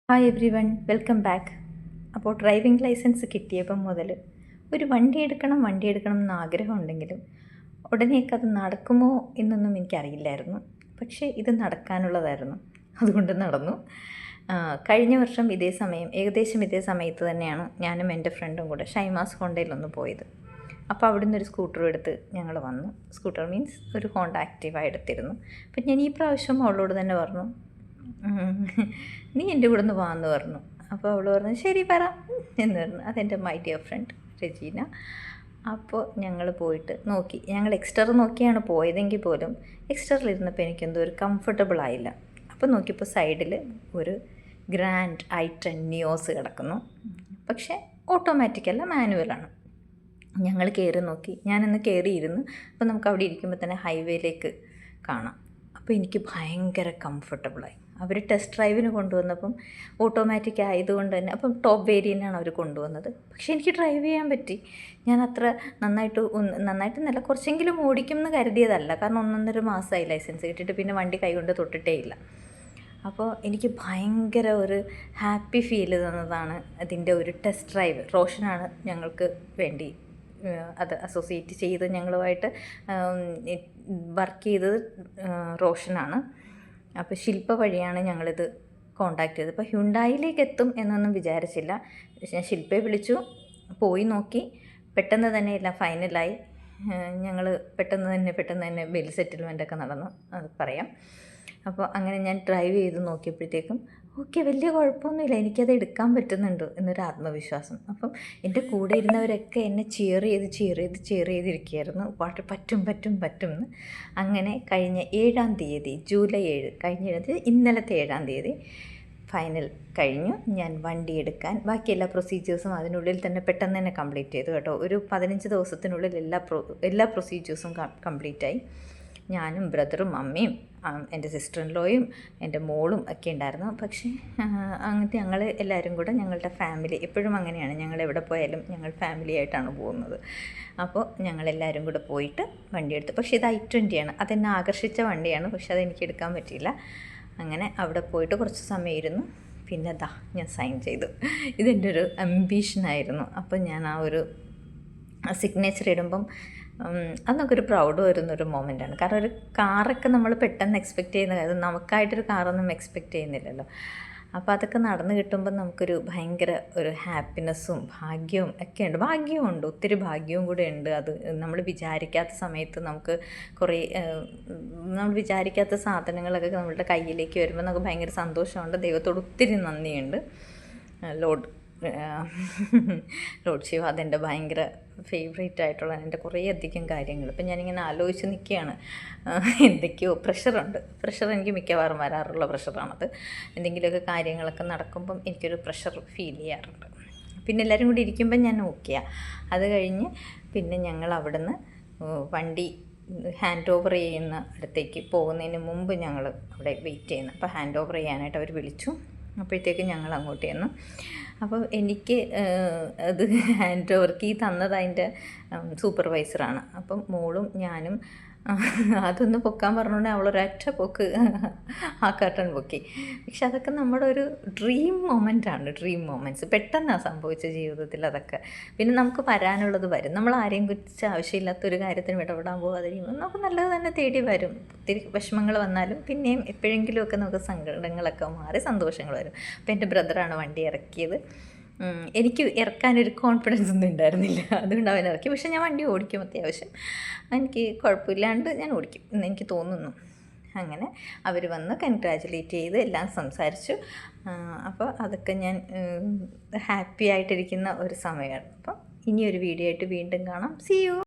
Hi every one, welcome back. അപ്പോൾ driving licence കിട്ടിയപ്പം മുതൽ ഒരു വണ്ടി എടുക്കണം എന്ന് ആഗ്രഹമുണ്ടെങ്കിലും ഉടനെയൊക്കെ അത് നടക്കുമോ എന്നൊന്നും എനിക്കറിയില്ലായിരുന്നു. പക്ഷേ ഇത് നടക്കാനുള്ളതായിരുന്നു, അതുകൊണ്ട് നടന്നു. കഴിഞ്ഞ വർഷം ഏകദേശം ഇതേ സമയത്ത് തന്നെയാണ് ഞാനും എൻ്റെ ഫ്രണ്ടും കൂടെ ഷൈമാസ് ഹോണ്ടയിലൊന്ന് പോയത്. അപ്പോൾ അവിടുന്ന് ഒരു സ്കൂട്ടർ എടുത്ത് ഞങ്ങൾ വന്നു. സ്കൂട്ടർ മീൻസ് ഒരു ഹോണ്ട ആക്റ്റീവ എടുത്തിരുന്നു. അപ്പം ഞാൻ ഈ പ്രാവശ്യം അവളോട് തന്നെ പറഞ്ഞു, നീ എൻ്റെ കൂടെ ഒന്ന് വാന്ന് പറഞ്ഞു. അപ്പോൾ അവൾ പറഞ്ഞു ശരി പറ എന്ന് പറഞ്ഞു. അതെൻ്റെ മൈ ഡിയർ ഫ്രണ്ട് രജീന. അപ്പോൾ ഞങ്ങൾ പോയിട്ട് നോക്കി. ഞങ്ങൾ എക്സ്റ്റർ നോക്കിയാണ് പോയതെങ്കിൽ പോലും എക്സ്റ്ററിലിരുന്നപ്പോൾ എനിക്കെന്തോ ഒരു കംഫർട്ടബിൾ ആയില്ല. അപ്പോൾ നോക്കിയപ്പോൾ സൈഡിൽ ഒരു ഗ്രാൻഡ് i10 നിയോസ് കിടക്കുന്നു. പക്ഷേ ഓട്ടോമാറ്റിക്കല്ല, മാനുവലാണ്. ഞങ്ങൾ കയറി നോക്കി. ഞാനൊന്ന് കയറിയിരുന്നു. അപ്പോൾ നമുക്ക് അവിടെ ഇരിക്കുമ്പോൾ തന്നെ ഹൈവേയിലേക്ക് കാണാം. അപ്പോൾ എനിക്ക് ഭയങ്കര കംഫർട്ടബിളായി. അവർ ടെസ്റ്റ് ഡ്രൈവിന് കൊണ്ടുവന്നപ്പം ഓട്ടോമാറ്റിക് ആയതുകൊണ്ട് തന്നെ, അപ്പം ടോപ്പ് വേരിയൻ്റാണ് അവർ കൊണ്ടുവന്നത്. പക്ഷേ എനിക്ക് ഡ്രൈവ് ചെയ്യാൻ പറ്റി. ഞാൻ അത്ര നന്നായിട്ടെന്നല്ല, കുറച്ചെങ്കിലും ഓടിക്കും എന്ന് കരുതിയതല്ല. കാരണം 1.5 മാസമായി ലൈസൻസ് കിട്ടിയിട്ട്, പിന്നെ വണ്ടി കൈകൊണ്ട് തൊട്ടിട്ടേ ഇല്ല. അപ്പോൾ എനിക്ക് ഭയങ്കര ഒരു ഹാപ്പി ഫീൽ തന്നതാണ് അതിൻ്റെ ഒരു ടെസ്റ്റ് ഡ്രൈവ്. റോഷനാണ് ഞങ്ങൾക്ക് വേണ്ടി അത് അസോസിയേറ്റ് ചെയ്ത് ഞങ്ങളുമായിട്ട് വർക്ക് ചെയ്തത് റോഷനാണ്. അപ്പോൾ ശില്പ വഴിയാണ് ഞങ്ങളിത് കോണ്ടാക്ട് ചെയ്തത്. അപ്പോൾ ഹ്യുണ്ടായിലേക്ക് എത്തും എന്നൊന്നും വിചാരിച്ചില്ല. ഞാൻ ശില്പയെ വിളിച്ചു, പോയി നോക്കി. പെട്ടെന്ന് തന്നെ എല്ലാം ഫൈനലായി. ഞങ്ങൾ പെട്ടെന്ന് തന്നെ ബിൽ സെറ്റിൽമെൻറ്റൊക്കെ നടന്നു, അത് പറയാം. അപ്പോൾ അങ്ങനെ ഞാൻ ഡ്രൈവ് ചെയ്ത് നോക്കിയപ്പോഴത്തേക്കും ഓക്കെ, വലിയ കുഴപ്പമൊന്നുമില്ല, എനിക്കത് എടുക്കാൻ പറ്റുന്നുണ്ട് എന്നൊരു ആത്മവിശ്വാസം. അപ്പം എൻ്റെ കൂടെ ഇരുന്നവരൊക്കെ എന്നെ ചെയർ ചെയ്തിരിക്കുകയായിരുന്നു. പാട്ട് പറ്റും എന്ന്. അങ്ങനെ കഴിഞ്ഞ 7-ാം തീയതി, ജൂലൈ 7 ഇന്നലത്തെ 7-ാം തീയതി ഫൈനൽ കഴിഞ്ഞു. ഞാൻ വണ്ടി എടുക്കാൻ ബാക്കി എല്ലാ പ്രൊസീജിയേഴ്സും അതിനുള്ളിൽ തന്നെ പെട്ടെന്ന് തന്നെ കംപ്ലീറ്റ് ചെയ്തു കേട്ടോ. ഒരു 15 ദിവസത്തിനുള്ളിൽ എല്ലാ പ്രൊസീജിയേഴ്സും കംപ്ലീറ്റായി. ഞാനും ബ്രദറും അമ്മയും എൻ്റെ സിസ്റ്റർ ഇൻ ലോയും എൻ്റെ മോളും ഒക്കെ ഉണ്ടായിരുന്നു. പക്ഷേ അങ്ങനത്തെ ഞങ്ങൾ എല്ലാവരും കൂടെ, ഞങ്ങളുടെ ഫാമിലി എപ്പോഴും അങ്ങനെയാണ്, ഞങ്ങൾ എവിടെ പോയാലും ഞങ്ങൾ ഫാമിലി ആയിട്ടാണ് പോകുന്നത്. അപ്പോൾ ഞങ്ങളെല്ലാവരും കൂടെ പോയിട്ട് വണ്ടി എടുത്തു. പക്ഷേ ഇത് i20 ആണ്. അതെന്നെ ആകർഷിച്ച വണ്ടിയാണ്, പക്ഷേ അതെനിക്ക് എടുക്കാൻ പറ്റിയില്ല. അങ്ങനെ അവിടെ പോയിട്ട് കുറച്ച് സമയം ഇരുന്നു. പിന്നെ ഞാൻ സൈൻ ചെയ്തു. ഇതെൻ്റെ ഒരു അംബീഷനായിരുന്നു. അപ്പോൾ ഞാൻ ആ ഒരു സിഗ്നേച്ചർ ഇടുമ്പം അതൊക്കെ ഒരു പ്രൗഡ് വരുന്നൊരു മൊമെൻ്റാണ്. കാരണം ഒരു കാറൊക്കെ നമ്മൾ പെട്ടെന്ന് എക്സ്പെക്റ്റ് ചെയ്യുന്ന കാര്യം, നമുക്കായിട്ടൊരു കാറൊന്നും എക്സ്പെക്റ്റ് ചെയ്യുന്നില്ലല്ലോ. അപ്പോൾ അതൊക്കെ നടന്നു കിട്ടുമ്പോൾ നമുക്കൊരു ഭയങ്കര ഒരു ഹാപ്പിനെസ്സും ഭാഗ്യവും ഒക്കെ ഉണ്ട്. ഭാഗ്യമുണ്ട്, ഒത്തിരി ഭാഗ്യവും കൂടെ ഉണ്ട്. അത് നമ്മൾ വിചാരിക്കാത്ത സമയത്ത് നമുക്ക് കുറേ നമ്മൾ വിചാരിക്കാത്ത സാധനങ്ങളൊക്കെ നമ്മളുടെ കയ്യിലേക്ക് വരുമ്പോൾ നമുക്ക് ഭയങ്കര സന്തോഷമുണ്ട്. ദൈവത്തോട് ഒത്തിരി നന്ദിയുണ്ട്. ലോഡ് ശിവ അതെൻ്റെ ഭയങ്കര ഫേവറേറ്റ് ആയിട്ടുള്ള എൻ്റെ കുറേയധികം കാര്യങ്ങൾ. ഇപ്പം ഞാനിങ്ങനെ ആലോചിച്ച് നിൽക്കുകയാണ്. എന്തൊക്കെയോ പ്രഷർ എനിക്ക് മിക്കവാറും വരാറുള്ള പ്രഷറാണത്. എന്തെങ്കിലുമൊക്കെ കാര്യങ്ങളൊക്കെ നടക്കുമ്പം എനിക്കൊരു പ്രഷർ ഫീൽ ചെയ്യാറുണ്ട്. പിന്നെ എല്ലാവരും കൂടി ഇരിക്കുമ്പം ഞാൻ ഓക്കെയാണ്. അത് കഴിഞ്ഞ് പിന്നെ ഞങ്ങൾ അവിടുന്ന് വണ്ടി ഹാൻഡ് ഓവർ ചെയ്യുന്ന അടുത്തേക്ക് പോകുന്നതിന് മുമ്പ് ഞങ്ങൾ അവിടെ വെയിറ്റ് ചെയ്യുന്നു. അപ്പോൾ ഹാൻഡ് ഓവർ ചെയ്യാനായിട്ട് അവർ വിളിച്ചു. അപ്പോഴത്തേക്ക് ഞങ്ങൾ അങ്ങോട്ട് ചെന്നു. അപ്പോൾ എനിക്ക് അത് ഹാൻഡ് ഓവർ കീ തന്നത് അതിൻ്റെ സൂപ്പർവൈസറാണ്. അപ്പം മോളും ഞാനും അതൊന്ന് പൊക്കാൻ പറഞ്ഞുകൊണ്ട് അവളൊരൊറ്റ പൊക്ക് ആ കർട്ടൻ പൊക്കി. പക്ഷെ അതൊക്കെ നമ്മുടെ ഒരു ഡ്രീം മൊമെൻറ്റ്സ് പെട്ടെന്നാണ് സംഭവിച്ച ജീവിതത്തിൽ അതൊക്കെ. പിന്നെ നമുക്ക് വരാനുള്ളത് വരും. നമ്മൾ ആരെയും കുറിച്ച് ആവശ്യമില്ലാത്തൊരു കാര്യത്തിന് ഇടപെടാൻ പോകാതിരിക്കുമ്പോൾ നമുക്ക് നല്ലത് തന്നെ തേടി വരും. ഒത്തിരി വിഷമങ്ങൾ വന്നാലും പിന്നെയും എപ്പോഴെങ്കിലുമൊക്കെ നമുക്ക് സങ്കടങ്ങളൊക്കെ മാറി സന്തോഷങ്ങൾ വരും. അപ്പോൾ എൻ്റെ ബ്രദറാണ് വണ്ടി ഇറക്കിയത്. എനിക്ക് ഇറക്കാനൊരു കോൺഫിഡൻസ് ഒന്നും ഉണ്ടായിരുന്നില്ല, അതുകൊണ്ട് അവൻ ഇറക്കി. പക്ഷേ ഞാൻ വണ്ടി ഓടിക്കും, അത്യാവശ്യം എനിക്ക് കുഴപ്പമില്ലാണ്ട് ഞാൻ ഓടിക്കും എന്ന് എനിക്ക് തോന്നുന്നു. അങ്ങനെ അവർ വന്ന് കൺഗ്രാജുലേറ്റ് ചെയ്ത് എല്ലാം സംസാരിച്ചു. അപ്പോൾ അതൊക്കെ ഞാൻ ഹാപ്പി ആയിട്ടിരിക്കുന്ന ഒരു സമയമാണ്. അപ്പം ഇനിയൊരു വീഡിയോ ആയിട്ട് വീണ്ടും കാണാം. See U.